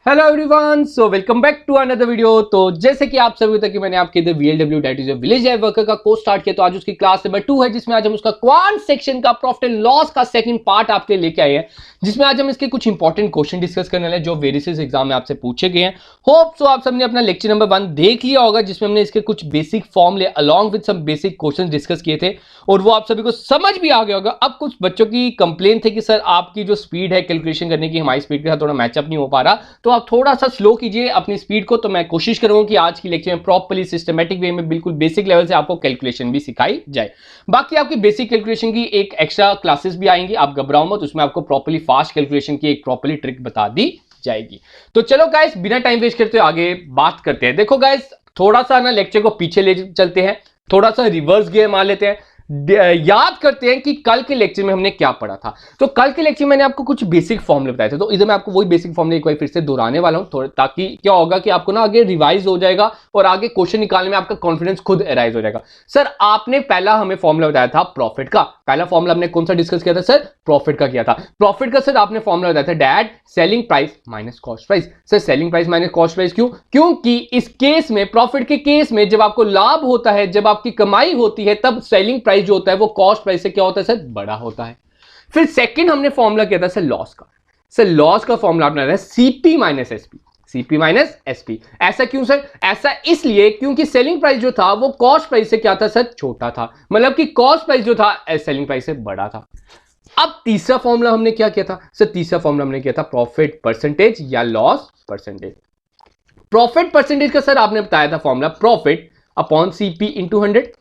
Hello everyone, so welcome back to another video. तो जैसे कि आप सभी तक कि मैंने आपके इधर VLW that is village life worker का कोर्स स्टार्ट किया, तो आज उसकी क्लास नंबर 2 है, जिसमें आज हम उसका क्वांट सेक्शन का प्रॉफिट एंड लॉस का सेकंड पार्ट आपके लेके आए हैं, जिसमें आज हम इसके कुछ इंपॉर्टेंट क्वेश्चन डिस्कस करने वाले जो वेरियस एग्जाम में आपसे पूछे गए हैं। होप सो आप सबने अपना लेक्चर नंबर 1 देख लिया होगा, जिसमें हमने इसके कुछ बेसिक फॉर्मूले along with some basic question discuss किए थे और वो आप सभी को समझ भी आ गया होगा। अब कुछ बच्चों की कंप्लेन थे कि सर आपकी जो स्पीड है कैलकुलेशन करने की हमारी स्पीड के साथ थोड़ा मैचअप नहीं हो पा रहा, तो आप थोड़ा सा स्लो कीजिए अपनी स्पीड को। तो मैं कोशिश करूंगा कि आज की लेक्चर में प्रॉपर्ली सिस्टमैटिक वे में बिल्कुल बेसिक लेवल से आपको कैलकुलेशन भी सिखाई जाए। बाकी आपकी बेसिक कैलकुलेशन की एक एक्स्ट्रा क्लासेस भी आएंगी, आप घबराओ मत, उसमें आपको प्रॉपर्ली फास्ट कैलकुलेशन की एक प्रॉपर्ली ट्रिक बता दी जाएगी। तो चलो गाइस, बिना टाइम वेस्ट करते आगे बात करते हैं। देखो गाइस, थोड़ा सा ना लेक्चर को पीछे ले चलते हैं, थोड़ा सा रिवर्स गियर मार लेते हैं, याद करते हैं कि कल के लेक्चर में हमने क्या पढ़ा था। तो कल के लेक्चर में मैंने आपको कुछ बेसिक फॉर्मूले बताए थे, तो इधर मैं आपको वही बेसिक फॉर्मूले एक बार फिर से दोहराने वाला हूं, ताकि क्या होगा कि आपको ना आगे रिवाइज हो जाएगा और आगे क्वेश्चन निकालने में आपका कॉन्फिडेंस खुद अराइज हो जाएगा। सर आपने पहला हमें फॉर्मूला बताया था प्रॉफिट का, पहला फॉर्मूला हमने कौन सा डिस्कस किया था सर? प्रॉफिट का किया था। प्रॉफिट का सर आपने फॉर्मूला बताया था dad selling price minus cost price. Sir selling price minus cost price क्यों? क्योंकि इस केस में, प्रॉफिट के केस में, जब आपको लाभ होता है, जब आपकी कमाई होती है, तब सेलिंग प्राइस जो होता है वो कॉस्ट प्राइस से क्या होता है सर? बड़ा होता है। फिर सेकंड हमने फॉर्मूला किया था सर लॉस का। सर लॉस का फॉर्मूला अपना है CP minus SP, CP minus SP. ऐसा क्यों सर? ऐसा इसलिए क्योंकि सेलिंग प्राइस जो था वो कॉस्ट प्राइस से क्या था सर? छोटा था, मतलब कि कॉस्ट प्राइस जो था सेलिंग प्राइस से बड़ा था। अब तीसरा फॉर्मूला हमने क्या किया था सर? तीसरा फॉर्मूला हमने किया था प्रॉफिट परसेंटेज या लॉस परसेंटेज। प्रॉफिट परसेंटेज का सर आपने बताया था formula profit upon CP into 100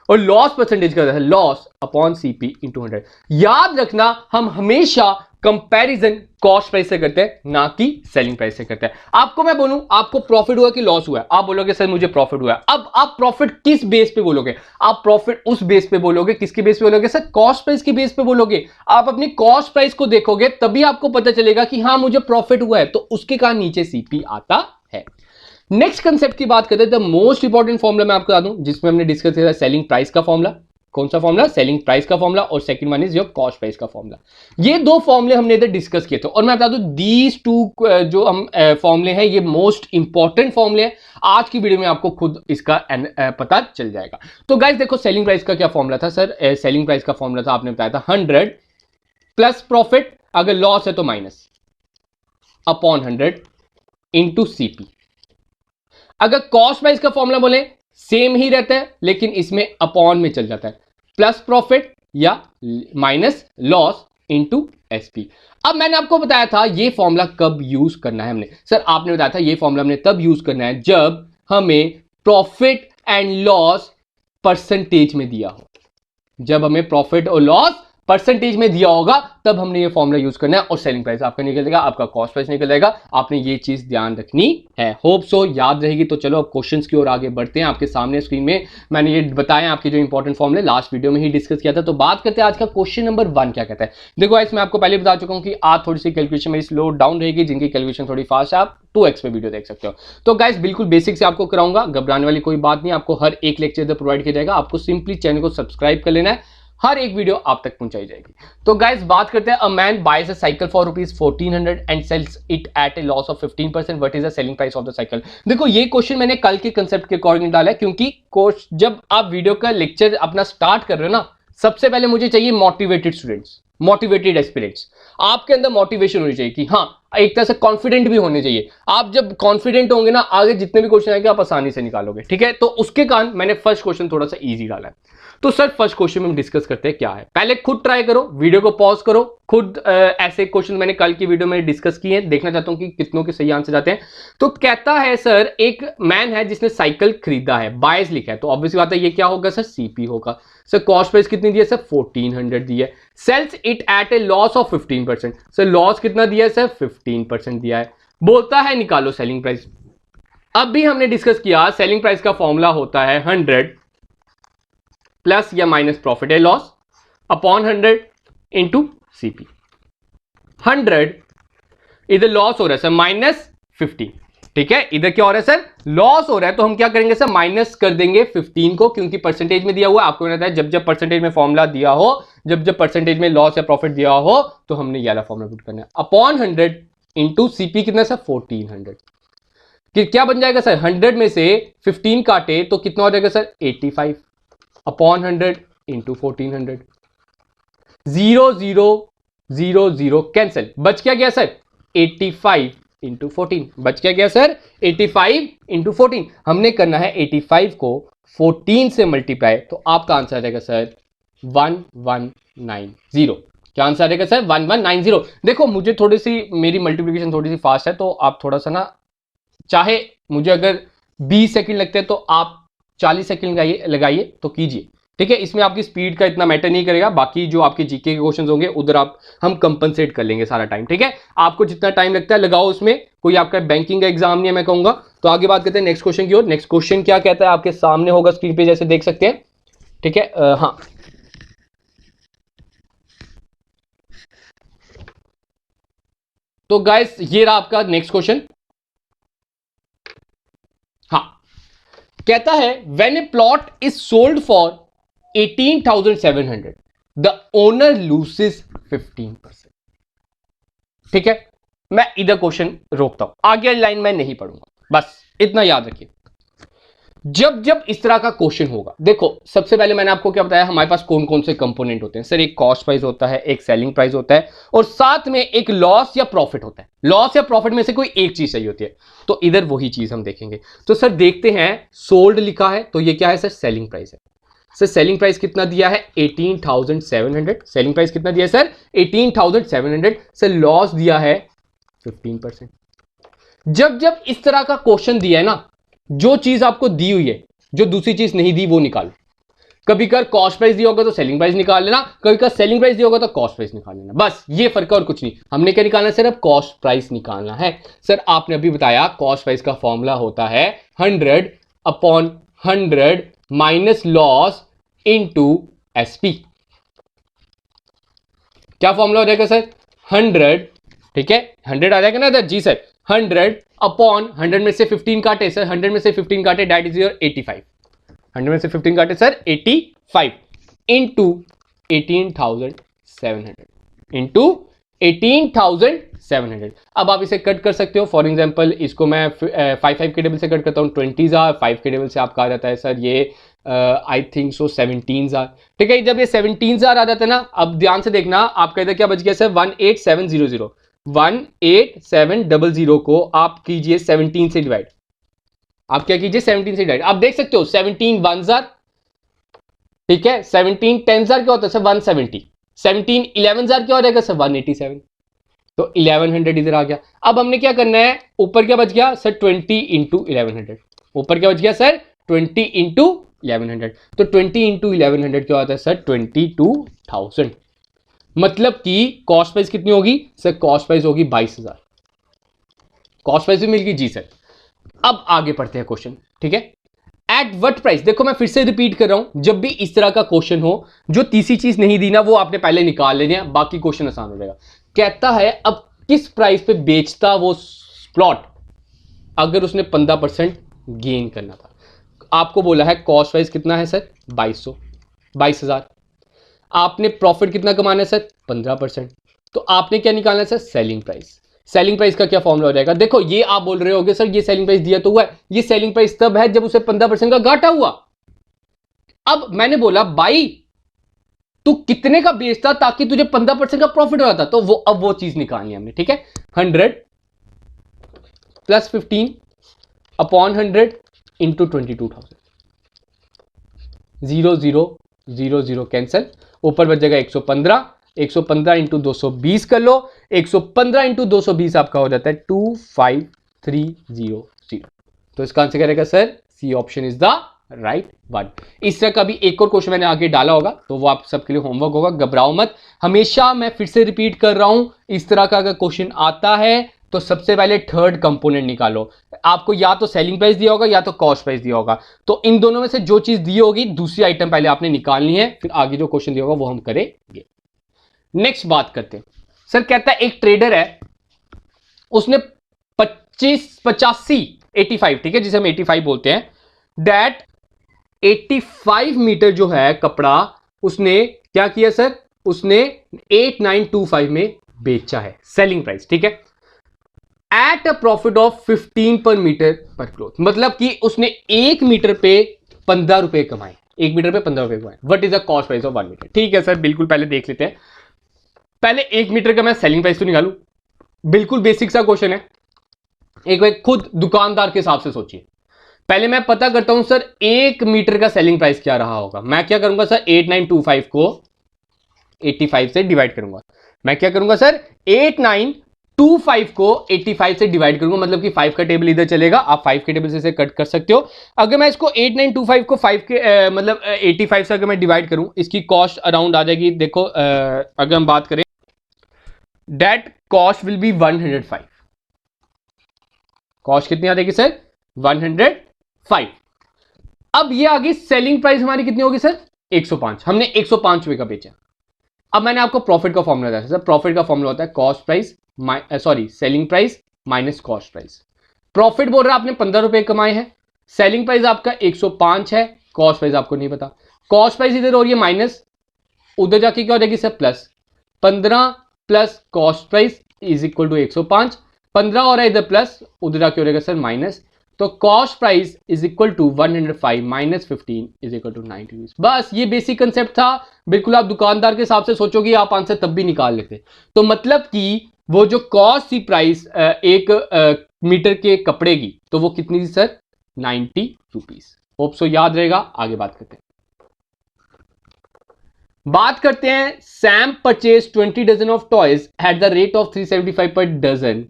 और लॉस परसेंटेज का लॉस अपॉन सीपी इंटू 100। याद रखना, हम हमेशा कंपैरिजन कॉस्ट प्राइस से करते हैं, ना कि सेलिंग प्राइस से करते हैं। आपको मैं बोलूं आपको प्रॉफिट हुआ कि लॉस हुआ है, आप बोलोगे सर मुझे प्रॉफिट हुआ है। अब आप प्रॉफिट किस बेस पे बोलोगे? आप प्रॉफिट उस बेस पे बोलोगे, किसके बेस पे बोलोगे सर? कॉस्ट प्राइस के बेस पे बोलोगे। आप अपनी कॉस्ट प्राइस को देखोगे तभी आपको पता चलेगा कि हाँ मुझे प्रॉफिट हुआ है, तो उसके कारण नीचे सीपी आता है। नेक्स्ट कंसेप्ट की बात करते हैं, द मोस्ट इंपॉर्टेंट फॉर्मूला मैं आपको बता दूं, जिसमें हमने डिस्कस किया था सेलिंग प्राइस का फॉर्मूला। कौन सा फॉर्मूला? सेलिंग प्राइस का फॉर्मूला, और second one is your cost price का फॉर्मूला। ये दो फॉर्मूले हमने इधर डिस्कस किए थे, और मैं बता दूं दीज टू जो हम फॉर्मूले हैं ये मोस्ट इंपॉर्टेंट फॉर्मूले हैं। आज की वीडियो में आपको खुद इसका पता चल जाएगा। तो गाइस देखो, सेलिंग प्राइस का क्या फॉर्मूला था सर? सेलिंग प्राइस का फॉर्मूला था, आपने बताया था 100 प्लस प्रॉफिट, अगर लॉस है तो माइनस, अपॉन 100 इंटू सीपी। अगर कॉस्ट प्राइस का फॉर्मूला बोले सेम ही रहता है, लेकिन इसमें अपॉन में चल जाता है, प्लस प्रॉफिट या माइनस लॉस इनटू एसपी। अब मैंने आपको बताया था ये फॉर्मूला कब यूज करना है हमने। सर आपने बताया था ये फॉर्मूला हमने तब यूज करना है जब हमें प्रॉफिट एंड लॉस परसेंटेज में दिया हो। जब हमें प्रॉफिट और लॉस परसेंटेज में दिया होगा तब हमने ये फॉर्मूला यूज करना है, और सेलिंग प्राइस आपका निकल जाएगा, आपका कॉस्ट प्राइस निकल जाएगा। आपने ये चीज ध्यान रखनी है, होप सो याद रहेगी। तो चलो अब क्वेश्चंस की ओर आगे बढ़ते हैं। आपके सामने स्क्रीन में मैंने ये बताया आपके जो इंपॉर्टेंट फॉर्मूले लास्ट वीडियो में ही डिस्कस किया था। तो बात करते हैं आज का क्वेश्चन नंबर 1 क्या कहता है। देखो गाइस, मैं आपको पहले बता चुका हूं कि आज थोड़ी सी कैलकुलेशन मेरी स्लो डाउन रहेगी, जिनकी कैलकुलेशन थोड़ी फास्ट है आप 2x पे वीडियो देख सकते हो। तो गाइस बिल्कुल बेसिक से आपको कराऊंगा, घबराने वाली कोई बात नहीं, आपको हर एक लेक्चर प्रोवाइड किया जाएगा। आपको सिंपली चैनल को सब्सक्राइब कर लेना है, हर एक वीडियो आप तक पहुंचाई जाएगी। तो गाइस बात करते हैं, a man buys a cycle for ₹1400 and sells it at a loss of 15%, what is the selling price of the cycle? देखो ये क्वेश्चन मैंने कल के कंसेप्ट के अकॉर्डिंग डाला है, क्योंकि जब आप वीडियो का लेक्चर अपना स्टार्ट कर रहे हो ना, सबसे पहले मुझे चाहिए मोटिवेटेड स्टूडेंट्स, मोटिवेटेड एस्पिरेंट्स। आपके अंदर मोटिवेशन होनी चाहिए कि हाँ, एक तरह से कॉन्फिडेंट भी होने चाहिए। आप जब कॉन्फिडेंट होंगे ना, आगे जितने भी क्वेश्चन आएंगे आप आसानी से निकालोगे, ठीक है? तो उसके कारण मैंने फर्स्ट क्वेश्चन थोड़ा सा इजी डाला है। तो सर फर्स्ट क्वेश्चन में हम डिस्कस करते हैं क्या है। पहले खुद ट्राई करो, वीडियो को पॉज करो, खुद ऐसे क्वेश्चन मैंने कल की वीडियो में डिस्कस किए हैं, देखना चाहता हूं कि कितनों के सही आंसर जाते हैं। तो कहता है सर, एक मैन है जिसने साइकिल खरीदा है, बायस लिखा है, तो ऑब्वियसली बात है ये क्या होगा सर? सीपी होगा। सर कॉस्ट प्राइस कितनी दी है सर? 1400 दी है। Sells it at a loss of 15%। Sir loss कितना दिया है सर? 15% दिया है। बोलता है निकालो सेलिंग प्राइस। अब भी हमने डिस्कस किया सेलिंग प्राइस का फॉर्मूला होता है 100 प्लस या minus profit and loss upon 100 into CP. 100 इधर लॉस हो रहा है सर -15, ठीक है? इधर क्या हो रहा है सर? लॉस हो रहा है, तो हम क्या करेंगे सर? माइनस कर देंगे 15 को, क्योंकि परसेंटेज में दिया हुआ है। आपको पता है जब जब परसेंटेज में फॉर्मूला दिया हो, जब जब परसेंटेज में लॉस या प्रॉफिट दिया हो, तो हमने ये वाला फॉर्मूला पुट करना है। अपॉन 100 इंटू सीपी कितना सर 1400, कि क्या बन जाएगा सर 100 में से 15 काटे तो कितना हो जाएगा सर 85 अपॉन 100 इंटू 1400, 0 0 0 0 कैंसिल, बच क्या गया सर 85 इंटू 14, बच क्या गया सर 85 इंटू 14। हमने करना है 85 को 14 से मल्टीप्लाई, तो आपका आंसर आ जाएगा सर 1190। क्या आंसर आ जाएगा सर 1190। देखो मुझे थोड़ी सी मेरी मल्टीप्लिकेशन थोड़ी सी फास्ट है, तो आप थोड़ा सा ना, चाहे मुझे अगर 20 सेकंड लगते हैं तो आप 40 सेकंड लगाइए तो कीजिए, ठीक है। इसमें आपकी स्पीड का इतना मैटर नहीं करेगा, बाकी जो आपके जीके के क्वेश्चंस होंगे उधर हम कंपनसेट कर लेंगे सारा टाइम, ठीक है। आपको जितना टाइम लगता है लगाओ, उसमें कोई आपका बैंकिंग का एग्जाम नहीं है मैं कहूंगा। तो आगे बात करते हैं नेक्स्ट क्वेश्चन की ओर। नेक्स्ट क्वेश्चन क्या कहता है आपके सामने होगा स्क्रीन पे, जैसे देख सकते हैं, ठीक है। हाँ, तो गाइस ये रहा आपका नेक्स्ट क्वेश्चन। हाँ, कहता है when A plot is sold for 18,700 the owner loses 15%। ठीक है, मैं इधर क्वेश्चन रोकता हूं, आगे लाइन मैं नहीं पढ़ूंगा, बस इतना याद रखिए। जब जब इस तरह का क्वेश्चन होगा, देखो सबसे पहले मैंने आपको क्या बताया, हमारे पास कौन कौन से कंपोनेंट होते हैं सर। एक कॉस्ट प्राइस होता है, एक सेलिंग प्राइस होता है, और साथ में एक लॉस या प्रॉफिट होता है। लॉस या प्रॉफिट में से कोई एक चीज चाहिए होती है, तो इधर वही चीज हम देखेंगे। तो सर देखते हैं, सोल्ड लिखा है तो ये क्या है सर, सेलिंग प्राइस है। सर सेलिंग प्राइस कितना दिया है 18,700, सेलिंग प्राइस कितना दिया है सर 18,700। सर लॉस दिया है 15%। जब जब इस तरह का क्वेश्चन दिया है ना, जो चीज आपको दी हुई है, जो दूसरी चीज नहीं दी वो निकालो। कभी कर कॉस्ट प्राइस दिया होगा तो सेलिंग प्राइस निकाल लेना, कभी कर सेलिंग प्राइस दिया होगा तो कॉस्ट प्राइस निकाल लेना, बस ये फर्क है और कुछ नहीं। हमने क्या निकालना है सर, अब कॉस्ट प्राइस निकालना है। सर आपने अभी बताया कॉस्ट प्राइस का फॉर्मूला होता है 100 upon 100 minus loss into SP. क्या फॉर्मूला हो जाएगा सर 100, ठीक है 100 आ जाएगा ना इधर, जी सर 100 अपॉन 100 में से 15 काटे सर, 100 में से 15 काटे दैट इज योर 85, 100 में से 15 काटे सर 85 इंटू 18,700 इंटू 18,700। अब आप इसे कट कर सकते हो, फॉर एग्जांपल इसको मैं 5 के टेबल से कट करता हूँ, 20 आर 5 के टेबल से आपका आ जाता है सर ये आई थिंक सो 17 आर, ठीक है। जब ये 17 आर आ जाता है ना, अब ध्यान से देखना आपका इधर क्या बच गया सर 18700, 18700 को आप कीजिए 17 से डिवाइड, आप क्या कीजिए 17 से डिवाइड। आप देख सकते हो 17 1 आर, ठीक है 17 10 आर क्या होता है सर 170, 17 11 आर क्या हो जाएगा सर 187, तो 1100 इधर आ गया। अब हमने क्या करना है, ऊपर क्या बच गया सर 20 इंटू 1100, ऊपर क्या बच गया सर 20 इंटू 1100, तो 20 इंटू 1100 क्या होता है सर 22,000। मतलब कि कॉस्ट प्राइस कितनी होगी सर, कॉस्ट प्राइस होगी 22,000। कॉस्ट प्राइस भी मिल गई जी सर। अब आगे पढ़ते हैं क्वेश्चन, ठीक है। एट व्हाट प्राइस, देखो मैं फिर से रिपीट कर रहा हूं, जब भी इस तरह का क्वेश्चन हो, जो तीसरी चीज नहीं दी ना वो आपने पहले निकाल लेनी है, बाकी क्वेश्चन आसान हो जाएगा। कहता है अब किस प्राइस पे बेचता वो प्लॉट अगर उसने 15% गेन करना था। आपको बोला है कॉस्ट प्राइस कितना है सर 22,000, आपने प्रॉफिट कितना कमाना है सर 15%, तो आपने क्या निकालना है sir selling price. Selling price का क्या फॉर्मूला हो जाएगा, देखो ये आप बोल रहे होगे सर ये सेलिंग प्राइस दिया तो हुआ है, ये सेलिंग प्राइस तब है जब उसे 15% का घाटा हुआ। अब मैंने बोला भाई तू कितने का बेचता ताकि तुझे 15% का प्रॉफिट हो जाता, तो वो अब वो चीज निकालनी है हमने, ठीक है। 100 प्लस 15 अपॉन 100 इंटू 22,000, 0 0 0 0 कैंसिल, ऊपर बच जाएगा 115, 115 इंटू 220 कर लो, 115 इंटू 220 आपका हो जाता है 25,300। तो इसका आंसर क्या रहेगा sir, C option is the right one. इस तरह का भी एक और क्वेश्चन मैंने आगे डाला होगा, तो वो आप सबके लिए होमवर्क होगा, घबराओ मत। हमेशा मैं फिर से रिपीट कर रहा हूं, इस तरह का अगर क्वेश्चन आता है तो सबसे पहले थर्ड कंपोनेंट निकालो। आपको या तो सेलिंग प्राइस दिया होगा या तो कॉस्ट प्राइस दिया होगा, तो इन दोनों में से जो चीज दी होगी दूसरी आइटम पहले आपने निकालनी है, फिर आगे जो क्वेश्चन दिया होगा वो हम करेंगे। नेक्स्ट बात करते हैं। सर कहता है एक ट्रेडर है, उसने 85 ठीक है जिसे हम 85 बोलते हैं, दैट 85 मीटर जो है कपड़ा उसने क्या किया सर, उसने 8925 में बेचा है, सेलिंग प्राइस, ठीक है। एट अ प्रॉफिट ऑफ 15 पर मीटर पर क्लोथ, मतलब कि उसने 1 मीटर पे 15 रुपए कमाए, 1 मीटर पे 15 रुपए कमाए। What is the cost price of 1 meter? ठीक है सर, बिल्कुल पहले देख लेते हैं। पहले 1 मीटर का मैं सेलिंग प्राइस तो निकालू, बिल्कुल बेसिक सा क्वेश्चन है। एक बार खुद दुकानदार के हिसाब से सोचिए। पहले मैं पता करता हूं सर 1 मीटर का सेलिंग प्राइस क्या रहा होगा। मैं क्या करूंगा सर, 8925 को 85 से डिवाइड करूंगा। मैं क्या करूंगा सर, 8925 को 85 से डिवाइड करूंगा, मतलब कि 5 का टेबल इधर चलेगा, आप 5 के टेबल से इसे कट कर सकते हो। अगर मैं इसको 8925 को 5 के मतलब 85 से अगर मैं डिवाइड करूं, इसकी कॉस्ट अराउंड आ जाएगी। देखो अगर हम बात करें, that cost will be 105। Cost कितनी आ जाएगी सर, 105। अब ये आ गई सेलिंग प्राइस हमारी कितनी होगी सर, 105। हमने 105 रुपए का बेचा। अब मैंने आपको प्रॉफिट का फॉर्मूला बताया सर। प्रॉफिट का फॉर्मूला होता है cost price selling price minus cost price. Profit बोल रहा है आपने 15 रुपए कमाए हैं, सेलिंग प्राइस आपका 105 है, कॉस्ट प्राइस आपको नहीं पता। कॉस्ट प्राइस इधर हो रही है माइनस, उधर जाके क्या हो जाएगी sir plus. 15 plus cost price is equal to 105। 15 और है इधर प्लस, उधर जाके हो जाएगा सर माइनस। तो cost price is equal to 105 minus 15 is equal to 90 rupees. बस ये बेसिक कंसेप्ट था। बिल्कुल आप दुकानदार के हिसाब से सोचोगे, आप आंसर तब भी निकाल लेते। तो मतलब कि वो जो कॉस्ट थी प्राइस 1 मीटर के कपड़े की, तो वो कितनी थी सर, 90 रुपीज। होप सो याद रहेगा। आगे बात करते हैं। बात करते हैं, Sam purchase 20 dozen of toys at the rate of 375 per dozen.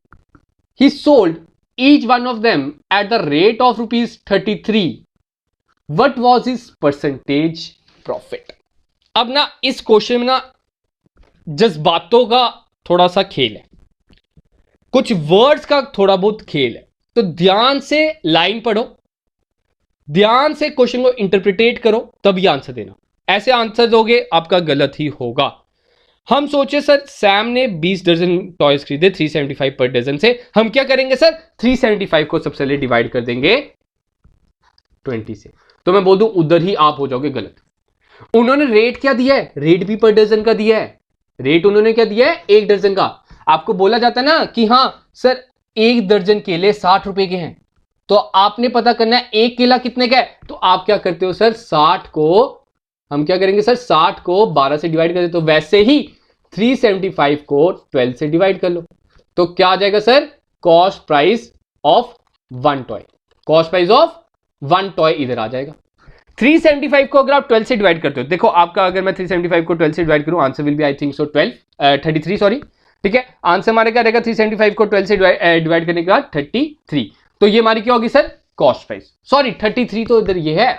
He sold each one of them at the rate of rupees 33. What was his percentage profit? अब ना इस क्वेश्चन में ना जज्बातों का थोड़ा सा खेल है, कुछ वर्ड्स का थोड़ा बहुत खेल है। तो ध्यान से लाइन पढ़ो, ध्यान से क्वेश्चन को इंटरप्रिटेट करो, तब ये आंसर देना। ऐसे आंसर दोगे आपका गलत ही होगा। हम सोचे सर सैम ने 20 डजन टॉयज खरीदे 375 पर डजन से। हम क्या करेंगे सर, 375 को सबसे पहले डिवाइड कर देंगे 20 से। तो मैं बोल दूं उधर ही आप हो जाओगे गलत। उन्होंने रेट क्या दिया है, रेट भी पर डजन का दिया है। रेट उन्होंने क्या दिया है, 1 दर्जन का। आपको बोला जाता है ना कि हाँ सर 1 दर्जन केले 60 रुपए के हैं, तो आपने पता करना है 1 केला कितने का है। तो आप क्या करते हो सर, 60 को हम क्या करेंगे सर, 60 को 12 से डिवाइड कर दे। तो वैसे ही 375 को 12 से डिवाइड कर लो। तो क्या आ जाएगा sir, cost price of 1 toy. Cost price of 1 toy इधर आ जाएगा। 375 को अगर आप 12 से डिवाइड करते हो, देखो आपका अगर मैं 375 को 12 से डिवाइड करूं, answer will be I think so 33 sorry. ठीक है, आंसर हमारे क्या रहेगा, 375 को 12 से डिवाइड करने के बाद 33। तो ये हमारी क्या होगी सर, कॉस्ट प्राइस। सॉरी 33 तो इधर ये है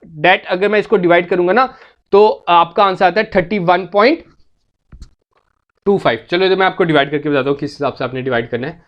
डेट। अगर मैं इसको डिवाइड करूंगा ना तो आपका आंसर आता है 31.25। चलो इधर मैं आपको डिवाइड करके बताता हूँ किस हिसाब से आपने डिवाइड करना है।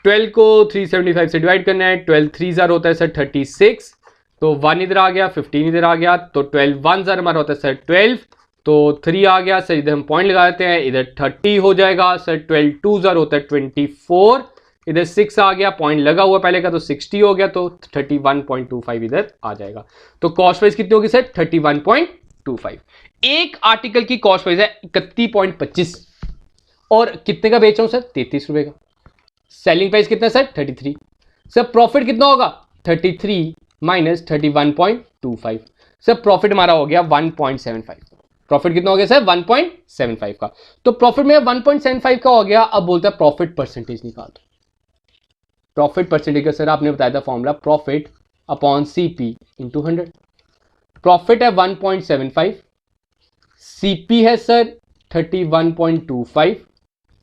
12 को 375 से डिवाइड करना है। 12 3 जार होता है सर 36, तो 1 इधर आ गया, 15 इधर आ गया, तो 12 1 जार हमारा होता है सर 12, तो 3 आ गया सर, इधर हम पॉइंट लगा देते हैं, इधर 30 हो जाएगा सर। 12 2 जार होता है 24, इधर 6 आ गया, पॉइंट लगा हुआ पहले का, तो 60 हो गया, तो 31.25 इधर आ जाएगा। तो कॉस्ट प्राइस कितनी होगी सर, 31.25। एक आर्टिकल की कॉस्ट प्राइस है 31.25 और कितने का बेच रहा हूं सर, 33 रुपए का। सेलिंग प्राइस कितना सर, 33। सर प्रॉफिट कितना होगा, 33 माइनस 31.25। सर प्रॉफिट हमारा हो गया 1.75। प्रॉफिट कितना हो गया सर, 1.75 का। तो प्रॉफिट में 1.75 का हो गया। अब बोलता है प्रॉफिट परसेंटेज निकाल दो। प्रॉफिट परसेंटेज का सर आपने बताया था formula, profit upon CP into 100। Profit है 1.75, सीपी है सर 31.25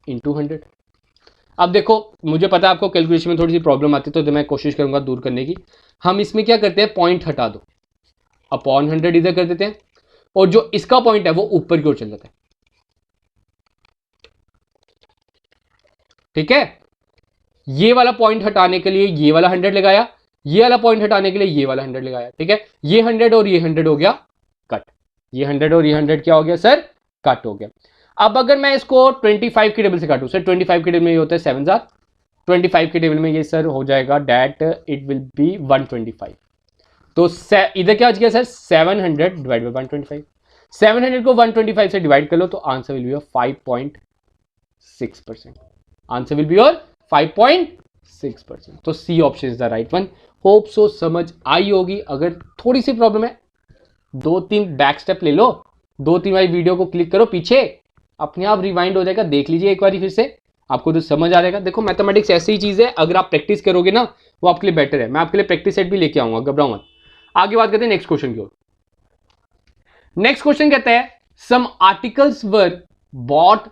इंटू 100। अब देखो मुझे पता है आपको कैलकुलेशन में थोड़ी सी प्रॉब्लम आती है, तो मैं कोशिश करूंगा दूर करने की। हम इसमें क्या करते हैं, पॉइंट हटा दो, अपॉन 100 इधर कर देते हैं, और जो इसका पॉइंट है वो ऊपर की ओर चल जाता है। ठीक है, ये वाला पॉइंट हटाने के लिए ये वाला 100 लगाया, ये वाला पॉइंट हटाने के लिए ये वाला 100 लगाया। ठीक है, ये 100 और ये 100 हो गया कट, ये 100 और ये 100 क्या हो गया सर, कट हो गया। अब अगर मैं इसको 25 के टेबल से काटूं सर, 25 के टेबल में ये होता है 7 जार, 25 के टेबल में ये सर हो जाएगा डेट इट विल बी 125। तो इधर क्या हो गया सर, 700 डिवाइड बाई 125। 700 को 125 से डिवाइड कर लो तो answer will be your 5.6%। Answer will be your 5.6%। तो C option is the right one. Hope so समझ आई होगी। अगर थोड़ी सी प्रॉब्लम है 2-3 बैक स्टेप ले लो, 2-3 बार वीडियो को क्लिक करो पीछे, अपने आप रिवाइंड हो जाएगा, देख लीजिए एक बार फिर से, आपको तो समझ आ जाएगा। देखो मैथमेटिक्स ऐसी ही चीज है, अगर आप प्रैक्टिस करोगे ना वो आपके लिए बेटर है। मैं आपके लिए प्रैक्टिस सेट भी लेके आऊंगा, घबराओ मत। आगे बात करते हैं नेक्स्ट क्वेश्चन की ओर। नेक्स्ट क्वेश्चन कहता है some articles were bought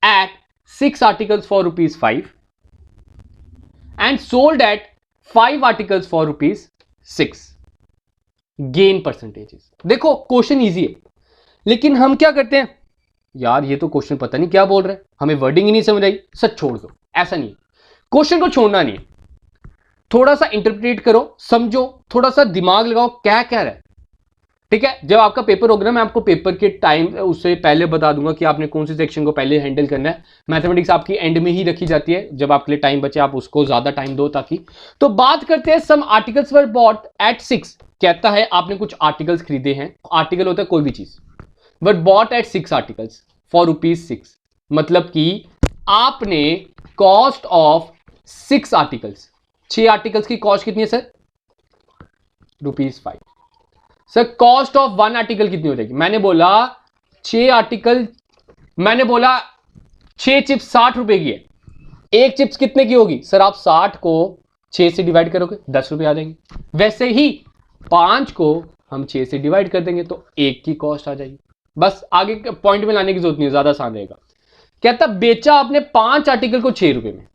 at 6 articles for ₹5 and sold at 5 articles for ₹6। Gain percentages. देखो क्वेश्चन इजी है, लेकिन हम क्या करते हैं, यार ये तो क्वेश्चन पता नहीं क्या बोल रहा है, हमें वर्डिंग ही नहीं समझ आई, सच छोड़ दो। ऐसा नहीं है, क्वेश्चन को छोड़ना नहीं है, थोड़ा सा इंटरप्रेट करो, समझो, थोड़ा सा दिमाग लगाओ क्या कह रहा है। ठीक है, जब आपका पेपर होगा ना, मैं आपको पेपर के टाइम उससे पहले बता दूंगा कि आपने कौन सी सेक्शन को पहले हैंडल करना है। मैथमेटिक्स आपकी एंड में ही रखी जाती है, जब आपके लिए टाइम बचे आप उसको ज्यादा टाइम दो ताकि। तो बात करते हैं some articles were bought at 6। कहता है आपने कुछ आर्टिकल्स खरीदे हैं, आर्टिकल होता है कोई भी चीज, वर बॉट एट 6 आर्टिकल्स फॉर ₹6। मतलब कि आपने कॉस्ट ऑफ 6 आर्टिकल्स, 6 आर्टिकल्स की कॉस्ट कितनी है sir? ₹5। Sir cost of 1 article कितनी हो जाएगी? मैंने बोला 6 आर्टिकल, मैंने बोला 6 चिप्स ₹60 की है, एक चिप्स कितने की होगी सर? आप 60 को 6 से डिवाइड करोगे ₹10 आ जाएंगे। वैसे ही 5 को हम 6 से डिवाइड कर देंगे तो 1 की कॉस्ट आ जाएगी। बस आगे पॉइंट में लाने की जरूरत नहीं है, ज्यादा आसान रहेगा। कहता बेचा आपने 5 आर्टिकल को ₹6 में।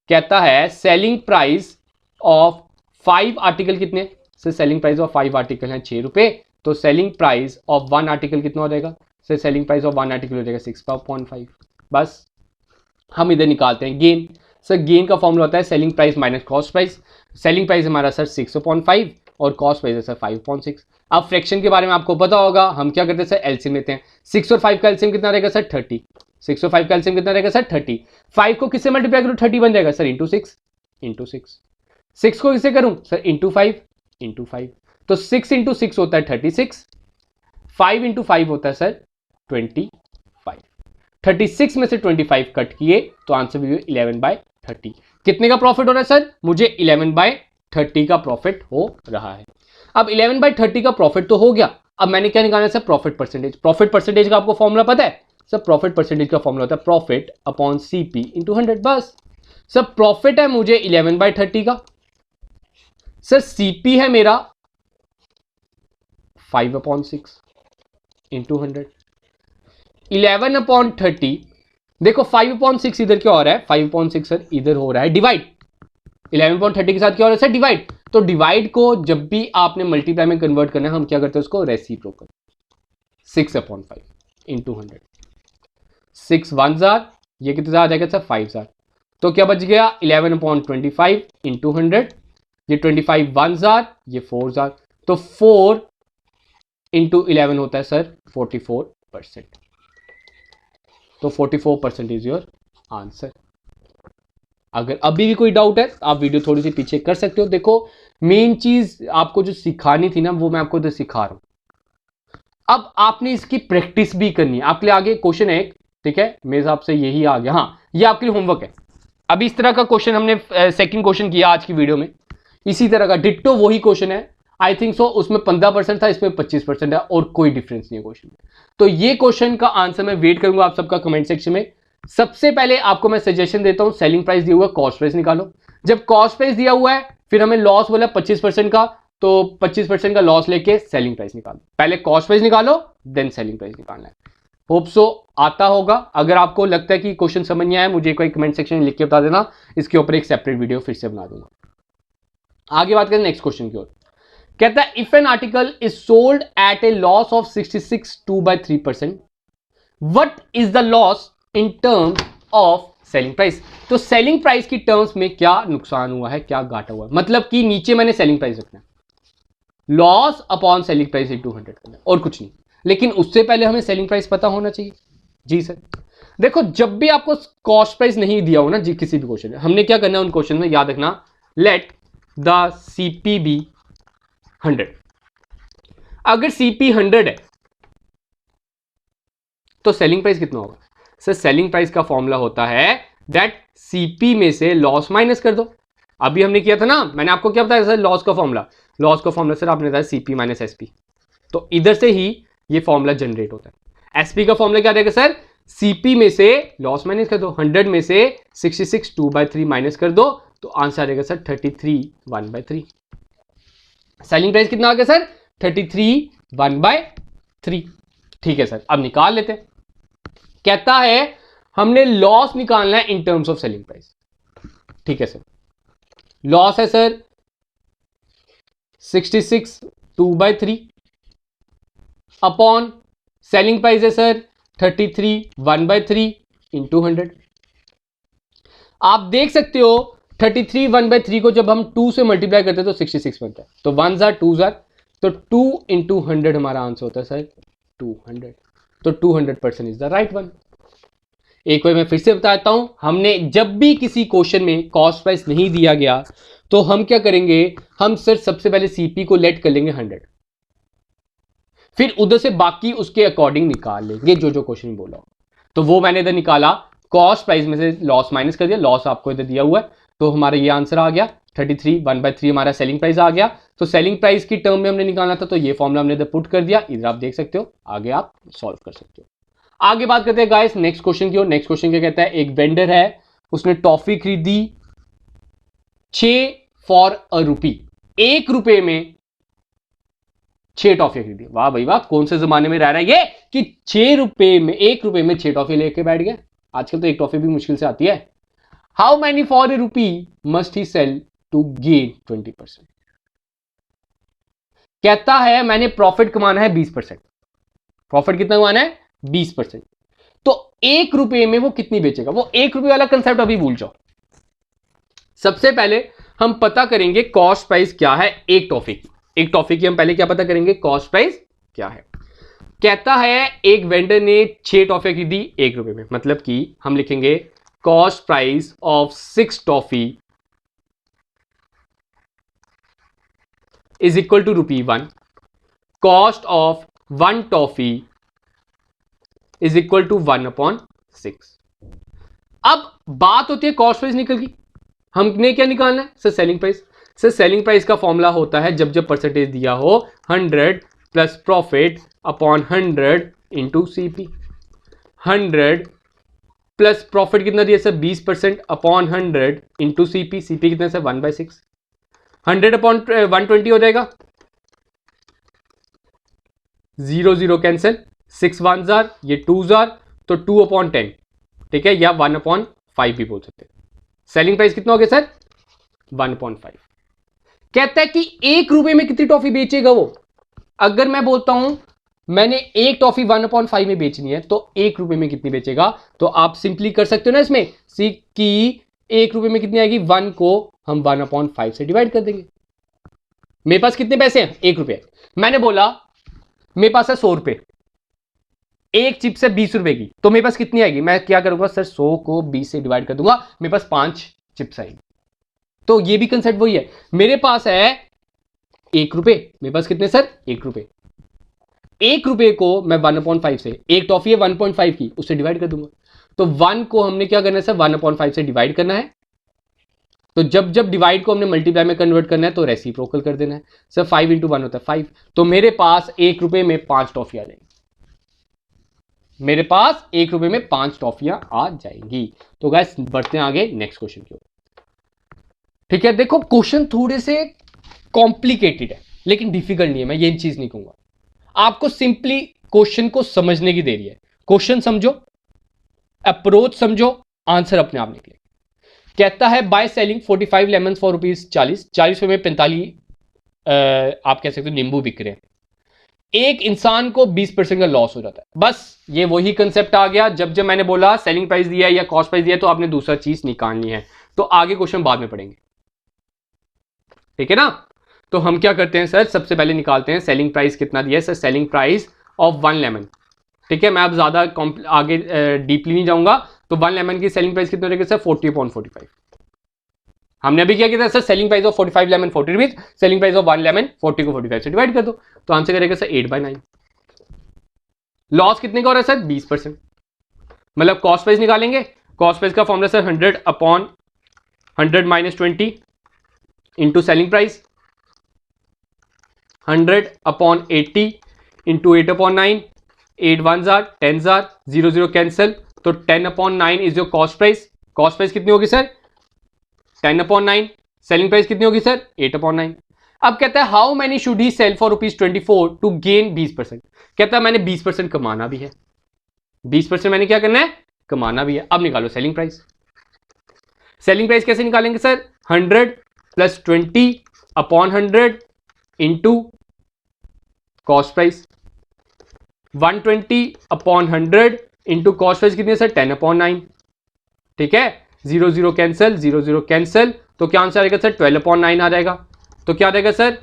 कहता है सेलिंग प्राइस ऑफ 5 आर्टिकल कितने? Sir selling price of 5 article है ₹6, तो सेलिंग प्राइस ऑफ 1 आर्टिकल कितना हो जाएगा? Sir selling price of 1 article हो जाएगा 6.5। बस हम इधर निकालते हैं गेन। सर गेन का फॉर्मूला होता है selling price minus cost price. Selling price हमारा सर 6.5 और कॉस्ट प्राइस है सर 5.6। अब फ्रैक्शन के बारे में आपको पता होगा, हम क्या करते हैं सर एलसीएम लेते हैं। 6 और 5 का एलसीएम कितना रहेगा सर? 30। 6 और 5 का एलसीएम कितना रहेगा सर? 30। 5 को किससे मल्टीप्लाई करूं? 30 बन जाएगा सर इंटू 6। 6 को किससे करूं सर? इंटू 5। तो 6 इंटू 6 होता है 36, 5 इंटू 5 होता है सर 25। 36 में से 25 कट किए तो आंसर भी 11/30। कितने का प्रॉफिट हो रहा है सर? मुझे 11/30 का प्रॉफिट हो रहा है। अब 11/30 का प्रॉफिट तो हो गया, अब मैंने क्या निकालना है sir? Profit percentage. Profit percentage का आपको फॉर्मूला पता है सर? प्रॉफिट परसेंटेज का फॉर्मूला होता है प्रॉफिट अपॉन सीपी इंटू 100। बस सर प्रॉफिट है मुझे 11/30 का, सर सीपी है मेरा 5/6 इंटू 100। 11/30, देखो 5/6 इधर क्या हो रहा है? 5/6 सर इधर हो रहा है डिवाइड। 11/30 के साथ क्या हो रहा है सर? डिवाइड। तो डिवाइड को जब भी आपने मल्टीप्लाई में कन्वर्ट करना है, हम क्या करते हैं उसको? रेसिप्रोकल। 6/5 इंटू 100। 6 1 जार, ये कितना आ जाएगा सर? 5 जार। तो क्या बच गया? 11/25 इंटू 100। ये 25 1 जार, ये 4 जार, तो 4 इंटू 11 होता है सर 44%। तो 44% इज योर आंसर। अगर अभी भी कोई डाउट है आप वीडियो थोड़ी सी पीछे कर सकते हो। देखो मेन चीज आपको जो सिखानी थी ना वो मैं आपको तो सिखा रहा हूं। अब आपने इसकी प्रैक्टिस भी करनी है। आपके लिए आगे क्वेश्चन है एक, ठीक है, मेरे हिसाब से यही आ गया। हाँ ये आपके लिए होमवर्क है। अभी इस तरह का क्वेश्चन हमने सेकंड क्वेश्चन किया आज की वीडियो में, इसी तरह का डिट्टो वही क्वेश्चन है। आई थिंक सो उसमें 15% था, इसमें 25% है और कोई डिफरेंस नहीं है क्वेश्चन में। तो ये क्वेश्चन का आंसर मैं वेट करूंगा आप सबका कमेंट सेक्शन में। सबसे पहले आपको मैं सजेशन देता हूं, सेलिंग प्राइस दिया हुआ है, कॉस्ट प्राइस निकालो। जब कॉस्ट प्राइस दिया हुआ है फिर हमें लॉस बोला 25% का, तो 25% का लॉस लेके सेलिंग प्राइस निकालो। पहले कॉस्ट प्राइस निकालो देन सेलिंग प्राइस निकालना है। होप सो आता होगा। अगर आपको लगता है कि क्वेश्चन समझ नहीं आया, मुझे कोई कमेंट सेक्शन में लिख के बता देना, इसके ऊपर एक सेपरेट वीडियो फिर से बना दूंगा। आगे बात करें नेक्स्ट क्वेश्चन की ओर। कहता है if an article is sold at a loss of 66 2/3%, what is the loss in terms of selling price. तो सेलिंग प्राइस की टर्म्स में क्या नुकसान हुआ है, क्या घाटा हुआ है? मतलब कि नीचे मैंने सेलिंग प्राइस रखना है, loss upon selling price into 100 करना और कुछ नहीं। लेकिन उससे पहले हमें सेलिंग प्राइस पता होना चाहिए। जी सर, देखो जब भी आपको कॉस्ट प्राइस नहीं दिया हो ना जी किसी भी क्वेश्चन में, हमने क्या करना है उन क्वेश्चन में, याद रखना, लेट द सीपी बी 100। अगर सीपी 100 है तो सेलिंग प्राइस कितना होगा? सर सेलिंग प्राइस का फॉर्मूला होता है दैट सीपी में से लॉस माइनस कर दो। अभी हमने किया था ना, मैंने आपको क्या बताया सर, लॉस का फॉर्मूला सर आपने बताया सीपी माइनस एसपी। तो इधर से ही ये फॉर्मूला जनरेट होता है। एसपी का फॉर्मूला क्या रहेगा सर, सीपी में से लॉस माइनस कर दो, 100 में से 66 2/3 माइनस कर दो, तो आंसर आएगा सर 33 1/3। सेलिंग प्राइस कितना आ गया सर, 33 1/3। ठीक है सर, अब निकाल लेते हैं। कहता है हमने लॉस निकालना है in terms of selling price. ठीक है सर, लॉस है सर 66 2/3 अपॉन सेलिंग प्राइस है सर 33 1/3 इंटू 100। आप देख सकते हो 33 1/3 को जब हम 2 से मल्टीप्लाई करते हैं तो 66 बनता है, तो 1 जार 2 जार, तो 2 इंटू 100 हमारा आंसर होता है सर 200। तो 200% इज द राइट वन। एक बार मैं फिर से बताता हूं, हमने जब भी किसी क्वेश्चन में कॉस्ट प्राइस नहीं दिया गया तो हम क्या करेंगे, हम सर सबसे पहले सीपी को लेट कर लेंगे 100, फिर उधर से बाकी उसके अकॉर्डिंग निकाल लेंगे जो जो क्वेश्चन बोला। तो वो मैंने इधर निकाला, कॉस्ट प्राइस में से लॉस माइनस कर दिया, लॉस आपको इधर दिया हुआ है, तो हमारा ये आंसर आ गया 33 1/3 हमारा सेलिंग प्राइस आ गया। तो सेलिंग प्राइस की टर्म में हमने निकालना था, तो ये फॉर्मूला हमने इधर पुट कर दिया, इधर आप देख सकते हो, आगे आप सॉल्व कर सकते हो। आगे बात करते हैं गाइस नेक्स्ट क्वेश्चन की। नेक्स्ट क्वेश्चन क्या कहता है, एक वेंडर है, उसने टॉफी खरीदी 6 फॉर अ रुपी, 1 रुपए में 6 टॉफी खरीदी। वाह भाई वाह, कौन से जमाने में रह रहा है ये कि 6 रुपए में 1 रुपए में 6 टॉफी लेके बैठ गया। आजकल तो एक टॉफी भी मुश्किल से आती है। How many for a rupee must he sell to gain 20%। कहता है मैंने प्रॉफिट कमाना है 20%। प्रॉफिट कितना कमाना है 20%। तो 1 रुपए में वो कितनी बेचेगा, वो 1 रुपए वाला कंसेप्ट अभी भूल जाओ। सबसे पहले हम पता करेंगे कॉस्ट प्राइस क्या है एक टॉफी की। एक टॉफी की हम पहले क्या पता करेंगे, कॉस्ट प्राइस क्या है। कहता है एक वेंडर ने 6 टॉफी खरीदी 1 रुपए में, मतलब कि हम लिखेंगे cost price of 6 toffee is equal to ₹1। Cost of 1 toffee is equal to 1/6। अब बात होती है कॉस्ट प्राइस निकल गई, हमने क्या निकालना है sir, selling price. Sir selling price का फॉर्मूला होता है जब जब परसेंटेज दिया हो 100 plus profit upon 100 into CP. 100 plus profit कितना दिया sir 20% upon 100 into CP. CP कितना सर 1/6। 100 अपॉन 120 हो जाएगा, 0 0 कैंसिल, 6 1 जार, ये 2 जार, तो 2/10। ठीक है, या 1/5 भी बोल सकते हैं। सेलिंग प्राइस कितना हो गया सर 1/5। कहता है कि 1 रुपए में कितनी टॉफी बेचेगा वो। अगर मैं बोलता हूं मैंने एक टॉफी 1/5 में बेचनी है तो 1 रुपए में कितनी बेचेगा, तो आप सिंपली कर सकते हो ना इसमें सी कि 1 रुपए में कितनी आएगी, 1 को हम 1/5 से डिवाइड कर देंगे। मेरे पास कितने पैसे हैं 1 रुपए, मैंने बोला मेरे पास है 100 रुपए, एक चिप्स है 20 रुपए की, तो मेरे पास कितनी आएगी, मैं क्या करूंगा सर 100 को 20 से डिवाइड कर दूंगा, मेरे पास 5 चिप्स आएगी। तो ये भी कंसेप्ट वही है, मेरे पास है 1 रुपए, मेरे पास कितने सर 1 रुपए। 1 रुपए को मैं 1/5 से, एक टॉफी है 1.5 की, उससे डिवाइड कर दूंगा। तो 1 को हमने क्या करना है सर 1/5 से डिवाइड करना है। तो जब जब डिवाइड को हमने मल्टीप्लाई में कन्वर्ट करना है तो रेसिप्रोकल कर देना है। सर 5 × 1 होता है 5, तो मेरे पास 1 रुपए में 5 टॉफी आ जाएंगी। मेरे पास 1 रुपए में 5 टॉफियां आ जाएंगी। तो गाइस बढ़ते हैं आगे नेक्स्ट क्वेश्चन की ओर। ठीक है, देखो क्वेश्चन थोड़े से कॉम्प्लिकेटेड है लेकिन डिफिकल्ट नहीं है, मैं ये चीज नहीं कहूंगा। आपको सिंपली क्वेश्चन को समझने की देरी है। क्वेश्चन समझो, अप्रोच समझो, आंसर अपने आप निकले। कहता है बाय सेलिंग 45 लेमन्स फॉर ₹40, 40 रुपए में 45 आप कह सकते हो नींबू बिक रहे हैं। एक इंसान को 20% का लॉस हो जाता है। बस ये वही कंसेप्ट आ गया, जब जब मैंने बोला सेलिंग प्राइस दिया है या कॉस्ट प्राइस दिया है तो आपने दूसरा चीज निकालनी है। तो आगे क्वेश्चन बाद में पढ़ेंगे, ठीक है ना। तो हम क्या करते हैं सर, सबसे पहले निकालते हैं सेलिंग प्राइस कितना दिया है sir, selling price of 1 lemon. ठीक है, मैं अब ज्यादा आगे डीपली नहीं जाऊंगा। तो 1 लेमन की सेलिंग प्राइस कितना रहेगा सर 40/45। हमने अभी क्या किया था sir, selling price of 45 lemon 40 rupees, selling price of 1 lemon 40 को 45 से डिवाइड कर दो, तो आंसर करेगा सर 8/9। लॉस कितने का हो रहा है सर 20%, मतलब कॉस्ट प्राइस निकालेंगे कॉस्ट प्राइस का formula sir 100/100 minus 20 into selling price, 100/80 into 8/9, 8 1s are 10s are 0 0 cancel, तो 10/9 is your cost price. Cost price कितनी होगी सर 10/9, सेलिंग प्राइस कितनी होगी सर 8/9। अब कहता है how many should he sell for ₹24 to gain 20%। कहता है मैंने 20% कमाना भी है, 20% मैंने क्या करना है कमाना भी है। अब निकालो सेलिंग प्राइस। सेलिंग प्राइस कैसे निकालेंगे sir 100 + 20/100 into cost price, 120/100 into cost price कितनी है सर 10/9। ठीक है, 0 0 कैंसिल, 0 0 कैंसिल, तो क्या आंसर आएगा सर 12/9 आ जाएगा। तो क्या आ जाएगा सर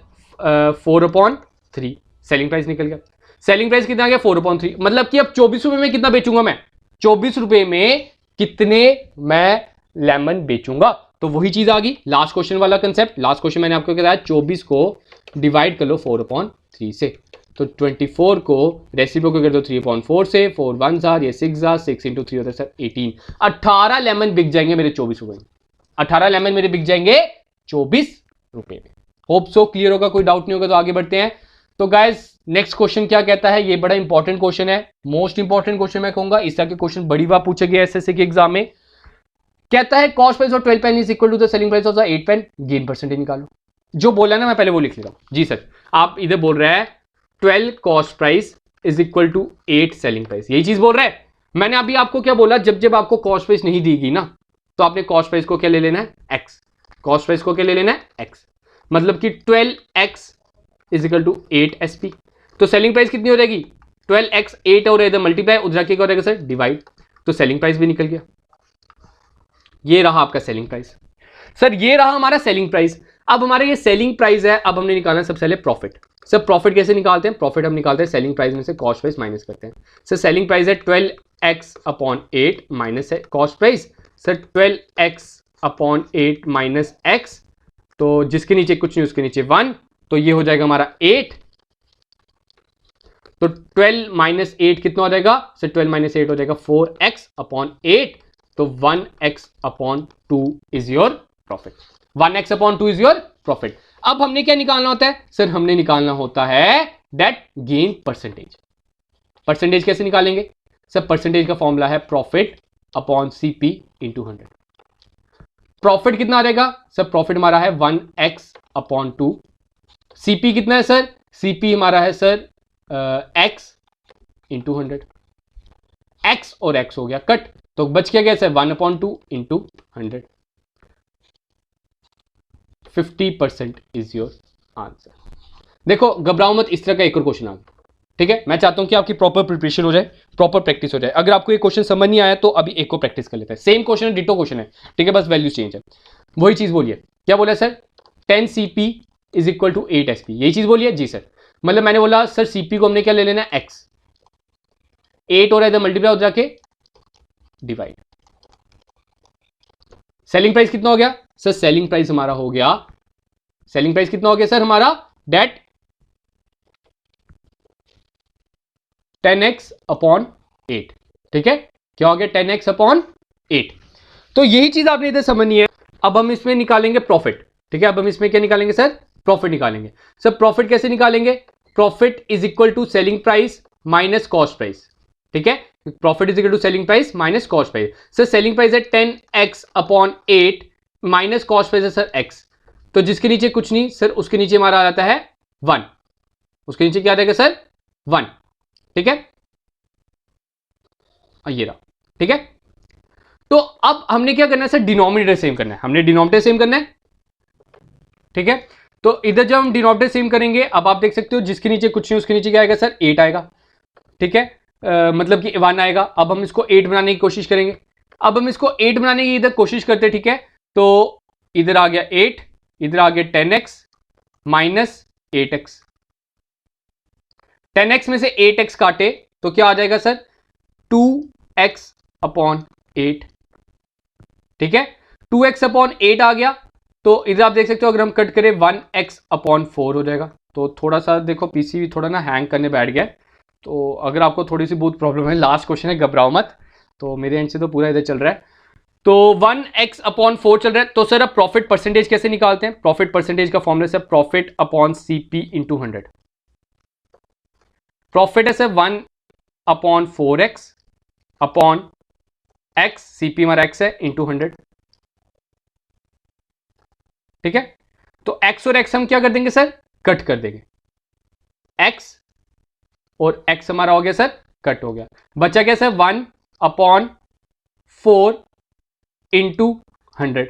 4/3 सेलिंग प्राइस निकल गया। सेलिंग प्राइस कितना आ गया 4/3, मतलब कि अब 24 रुपए में कितना बेचूंगा मैं, 24 रुपए में कितने मैं लेमन बेचूंगा। तो वही चीज आ गई लास्ट क्वेश्चन वाला कंसेप्ट। लास्ट क्वेश्चन मैंने आपको बताया 24 को डिवाइड कर लो 4/3 से, तो 24 को रेसिप्रोकल कर दो 3/4 से, 4 1s are, ये 6 are, 6 इंटू 3 होता है सर 18। 18 लेमन बिक जाएंगे मेरे 24 रुपए में, 18 लेमन मेरे बिक जाएंगे 24 रुपए में। होप सो क्लियर होगा, कोई डाउट नहीं होगा। तो आगे बढ़ते हैं। तो गाइस नेक्स्ट क्वेश्चन क्या कहता है, ये बड़ा इंपॉर्टेंट क्वेश्चन है, मोस्ट इंपॉर्टेंट क्वेश्चन मैं कहूंगा। इस तरह के क्वेश्चन बड़ी बार पूछे गए एसएससी के एग्जाम में। कहता है cost price of 12 pen is equal to the selling price of the 8 pen, gain percentage निकालो। जो बोला ना मैं पहले वो लिख लेता हूं। जी सर, आप इधर बोल रहे हैं 12 cost price is equal to 8 selling price, यही चीज बोल रहा है। मैंने अभी आपको क्या बोला, जब जब आपको कॉस्ट प्राइस नहीं दी गई ना, तो आपने कॉस्ट प्राइस को क्या ले लेना है एक्स, कॉस्ट प्राइस को क्या ले लेना है एक्स, मतलब कि 12x is equal to 8 SP। तो सेलिंग प्राइस कितनी हो जाएगी 12x, 8 और इधर मल्टीप्लाई, उधर जाके क्या हो जाएगा सर डिवाइड, तो सेलिंग प्राइस भी निकल गया। ये रहा आपका सेलिंग प्राइस। सर ये रहा हमारा सेलिंग प्राइस। अब हमारा ये सेलिंग प्राइस है, अब हमने निकालना है सबसे पहले प्रॉफिट। सर प्रॉफिट कैसे निकालते हैं, प्रॉफिट हम निकालते हैं सेलिंग प्राइस में से कॉस्ट प्राइस माइनस करते हैं। सर सेलिंग प्राइस है 12x/8 माइनस है cost price, sir 12x/8 minus x, तो जिसके नीचे कुछ नहीं उसके नीचे 1, तो ये हो जाएगा हमारा 8। तो 12 - 8 कितना हो जाएगा सर 12 - 8 हो जाएगा 4x/8, तो 1x/2 is your profit, 1x/2 is your profit. अब हमने क्या निकालना होता है सर, हमने निकालना होता है दैट गेन परसेंटेज। परसेंटेज कैसे निकालेंगे सर, परसेंटेज का फॉर्मूला है profit upon CP into 100। Profit कितना आ जाएगा सर, प्रॉफिट हमारा है 1x/2, CP कितना है सर, CP हमारा है सर x इंटू 100, x और x हो गया कट, तो बच क्या गया sir 1/2 into 100, 50% is your answer. देखो घबराओ मत, इस तरह का एक और क्वेश्चन आ गया, ठीक है। मैं चाहता हूं कि आपकी प्रॉपर प्रिपरेशन हो जाए, प्रॉपर प्रैक्टिस हो जाए। अगर आपको ये क्वेश्चन समझ नहीं आया तो अभी एक को प्रैक्टिस कर लेते हैं। सेम क्वेश्चन है, डिटो क्वेश्चन है, ठीक है, बस वैल्यू चेंज है। वही चीज बोलिए, क्या बोला sir 10 CP is equal to 8 SP, यही चीज बोलिए जी सर। मतलब मैंने बोला सर CP को हमने क्या ले लेना है x, 8 और इधर मल्टीप्लाई हो जाके डिवाइड। सेलिंग प्राइस कितना हो गया सर, सेलिंग प्राइस हमारा हो गया, सेलिंग प्राइस कितना हो गया सर हमारा डेट 10x/8, ठीक है, क्या हो गया 10x/8। तो यही चीज आपने इधर समझनी है। अब हम इसमें निकालेंगे प्रॉफिट, ठीक है। अब हम इसमें क्या निकालेंगे सर, प्रॉफिट निकालेंगे। सर प्रॉफिट कैसे निकालेंगे, profit is equal to selling price minus cost price, ठीक है। Profit is equal to selling price minus cost price. Sir selling price है 10x/8 माइनस कॉस्ट प्राइस है सर x, तो जिसके नीचे कुछ नहीं सर, उसके नीचे हमारा आ जाता है 1, उसके नीचे क्या आ जाएगा सर 1, ठीक है, ये रहा, ठीक है। तो अब हमने क्या करना है सर, डिनोमिनेटर सेम करना है, हमने डिनोमिनेटर सेम करना है, ठीक है। तो इधर जब हम डिनोमिनेटर सेम करेंगे, अब आप देख सकते हो जिसके नीचे कुछ नहीं उसके नीचे क्या आएगा सर 8 आएगा, ठीक है, मतलब कि 1 आएगा। अब हम इसको 8 बनाने की कोशिश करेंगे, अब हम इसको 8 बनाने की इधर कोशिश करते हैं, ठीक है। तो इधर आ गया 8, इधर आ गया 10x माइनस 8x, 10x में से 8x काटे तो क्या आ जाएगा सर 2x/8, ठीक है, 2x/8 आ गया। तो इधर आप देख सकते हो अगर हम कट करें 1x/4 हो जाएगा। तो थोड़ा सा देखो पीसी थोड़ा ना हैंग करने बैठ गया, तो अगर आपको थोड़ी सी बहुत प्रॉब्लम है, लास्ट क्वेश्चन है, घबराओ मत। तो मेरे एंड से तो पूरा इधर चल रहा है। तो 1x/4 चल रहा है। तो सर अब प्रॉफिट परसेंटेज कैसे निकालते हैं? प्रॉफिट परसेंटेज का फॉर्मूला से profit upon CP into 100। Profit है sir 1/4x upon x, CP हमारा x है, इंटू 100। ठीक है, तो x और x हम क्या कर देंगे सर? कट कर देंगे। x और x हमारा हो गया सर कट हो गया, बचा क्या सर? 1/4 into 100,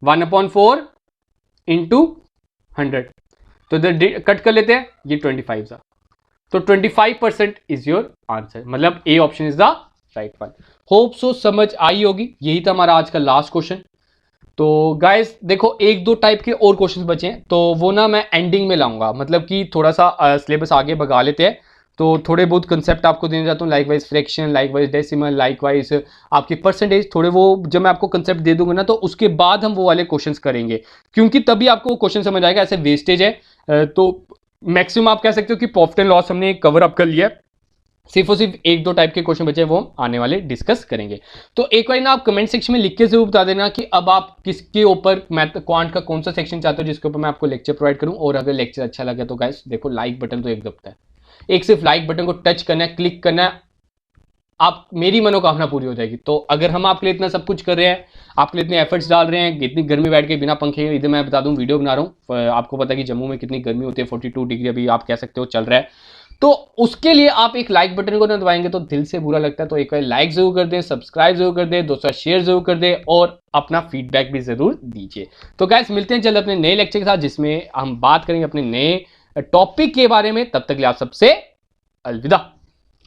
1/4 into 100। तो इधर कट कर लेते हैं, ये 25 था। तो 25% इज योर आंसर, मतलब A option is the right one. Hope so समझ आई होगी। यही था हमारा आज का लास्ट क्वेश्चन। तो गाइस देखो, एक दो टाइप के और क्वेश्चंस बचे हैं, तो वो ना मैं एंडिंग में लाऊंगा, मतलब कि थोड़ा सा सिलेबस आगे भगा लेते हैं। तो थोड़े बहुत कंसेप्ट आपको देने जाता हूँ, like wise fraction, like wise decimal, like wise आपकी परसेंटेज, थोड़े वो जब मैं आपको कंसेप्ट दे दूंगा ना, तो उसके बाद हम वो वाले क्वेश्चंस करेंगे, क्योंकि तभी आपको वो क्वेश्चन समझ आएगा। ऐसे वेस्टेज है तो मैक्सिमम आप कह सकते हो कि प्रॉफिट एंड लॉस हमने कवर अप कर लिया। सिर्फ और सिर्फ एक दो टाइप के क्वेश्चन बचे, वो हम आने वाले डिस्कस करेंगे। तो एक बार ना आप कमेंट सेक्शन में लिख के जरूर बता देना कि अब आप किसके ऊपर मैथ क्वांट का कौन सा सेक्शन चाहते हो जिसके ऊपर मैं आपको लेक्चर प्रोवाइड करूं। और अगर लेक्चर अच्छा लगे तो गाइस देखो, लाइक बटन तो एक दबता है, एक सिर्फ लाइक बटन को टच करना है, क्लिक करना है, आप मेरी मनोकामना पूरी हो जाएगी। तो अगर हम आपके लिए इतना सब कुछ कर रहे हैं, आपके लिए इतने एफर्ट्स डाल रहे हैं, इतनी गर्मी बैठ के बिना पंखे, इधर मैं बता दूं वीडियो बना रहा हूँ, आपको पता है कि जम्मू में कितनी गर्मी होती है, 42 डिग्री अभी आप कह सकते हो चल रहा है। तो उसके लिए आप एक लाइक बटन को ना दबाएंगे तो दिल से बुरा लगता है। तो एक बार लाइक जरूर कर दें, सब्सक्राइब जरूर कर दें, दोस्तों शेयर जरूर कर दें और अपना फीडबैक भी जरूर दीजिए। तो गाइस मिलते हैं जल्द अपने नए लेक्चर के साथ, जिसमें हम बात करेंगे अपने नए टॉपिक के बारे में। तब तक के लिए आप सबसे अलविदा।